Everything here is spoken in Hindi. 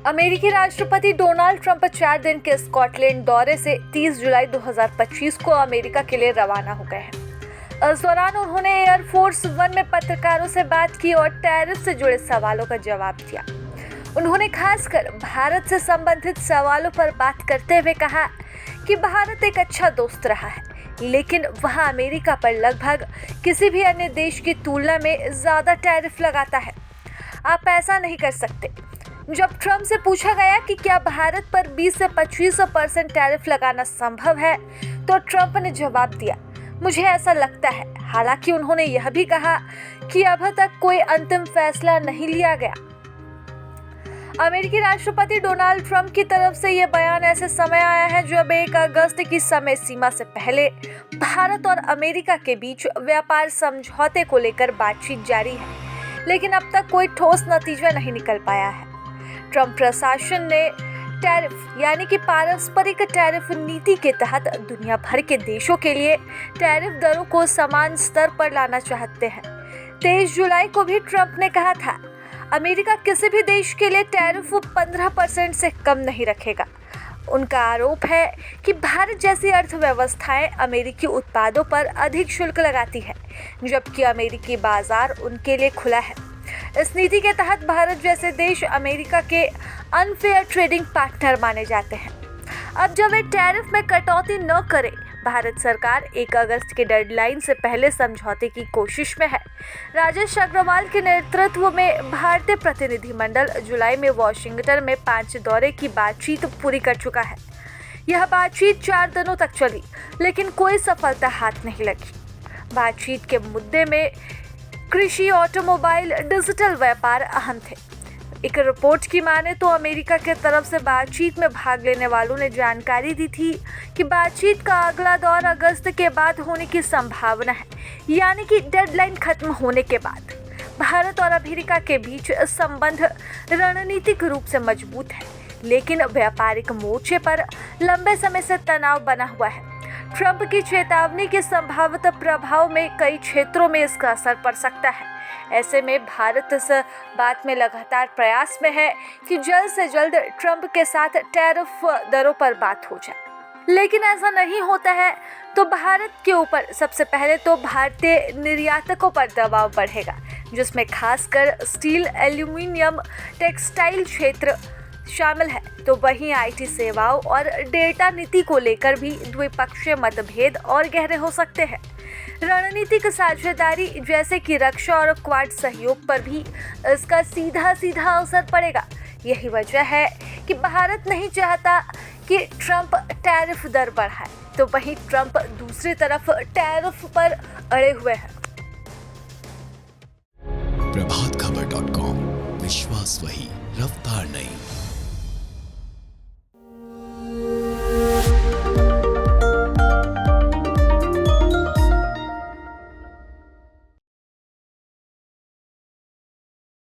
अमेरिकी राष्ट्रपति डोनाल्ड ट्रंप 4 दिन के स्कॉटलैंड दौरे से 30 जुलाई 2025 को अमेरिका के लिए रवाना हो गए हैं। इस दौरान उन्होंने एयरफोर्स वन में पत्रकारों से बात की और टैरिफ से जुड़े सवालों का जवाब दिया। उन्होंने खासकर भारत से संबंधित सवालों पर बात करते हुए कहा कि भारत एक अच्छा दोस्त रहा है, लेकिन वह अमेरिका पर लगभग किसी भी अन्य देश की तुलना में ज़्यादा टैरिफ लगाता है। आप ऐसा नहीं कर सकते। जब ट्रंप से पूछा गया कि क्या भारत पर 20 से 25% टैरिफ लगाना संभव है, तो ट्रंप ने जवाब दिया, मुझे ऐसा लगता है। हालांकि उन्होंने यह भी कहा कि अभी तक कोई अंतिम फैसला नहीं लिया गया। अमेरिकी राष्ट्रपति डोनाल्ड ट्रंप की तरफ से यह बयान ऐसे समय आया है जब 1 अगस्त की समय सीमा से पहले भारत और अमेरिका के बीच व्यापार समझौते को लेकर बातचीत जारी है, लेकिन अब तक कोई ठोस नतीजा नहीं निकल पाया है। ट्रंप प्रशासन ने टैरिफ यानी कि पारस्परिक टैरिफ नीति के तहत दुनिया भर के देशों के लिए टैरिफ दरों को समान स्तर पर लाना चाहते हैं। 23 जुलाई को भी ट्रंप ने कहा था, अमेरिका किसी भी देश के लिए टैरिफ 15% से कम नहीं रखेगा। उनका आरोप है कि भारत जैसी अर्थव्यवस्थाएं अमेरिकी उत्पादों पर अधिक शुल्क लगाती है, जबकि अमेरिकी बाजार उनके लिए खुला है। इस नीति के तहत भारत जैसे देश अमेरिका के अनफेयर ट्रेडिंग पार्टनर माने जाते हैं। अब जब वे टैरिफ में कटौती न करे, भारत सरकार 1 अगस्त के डेडलाइन से पहले समझौते की कोशिश में है। राजेश अग्रवाल के नेतृत्व में भारतीय प्रतिनिधिमंडल जुलाई में वॉशिंगटन में 5 दौरे की बातचीत पूरी कर चुका है। यह बातचीत 4 दिनों तक चली, लेकिन कोई सफलता हाथ नहीं लगी। बातचीत के मुद्दे में कृषि, ऑटोमोबाइल, डिजिटल व्यापार अहम थे। एक रिपोर्ट की माने तो अमेरिका के तरफ से बातचीत में भाग लेने वालों ने जानकारी दी थी कि बातचीत का अगला दौर अगस्त के बाद होने की संभावना है, यानी कि डेडलाइन खत्म होने के बाद। भारत और अमेरिका के बीच संबंध रणनीतिक रूप से मजबूत है, लेकिन व्यापारिक मोर्चे पर लंबे समय से तनाव बना हुआ है। ट्रंप की चेतावनी के संभावित प्रभाव में कई क्षेत्रों में इसका असर पड़ सकता है। ऐसे में भारत इस बात में लगातार प्रयास में है कि जल्द से जल्द ट्रंप के साथ टैरिफ दरों पर बात हो जाए। लेकिन ऐसा नहीं होता है तो भारत के ऊपर सबसे पहले तो भारतीय निर्यातकों पर दबाव बढ़ेगा, जिसमें खासकर स्टील, एल्यूमीनियम, टेक्सटाइल क्षेत्र शामिल है। तो वहीं आईटी सेवाओं और डेटा नीति को लेकर भी द्विपक्षीय मतभेद और गहरे हो सकते हैं। रणनीतिक साझेदारी जैसे कि रक्षा और क्वाड सहयोग पर भी इसका सीधा असर पड़ेगा। यही वजह है कि भारत नहीं चाहता कि ट्रंप टैरिफ दर बढ़ाए, तो वहीं ट्रंप दूसरी तरफ टैरिफ पर अड़े हुए हैं। प्रभातखबर.com, विश्वास वही, रफ्तार नहीं।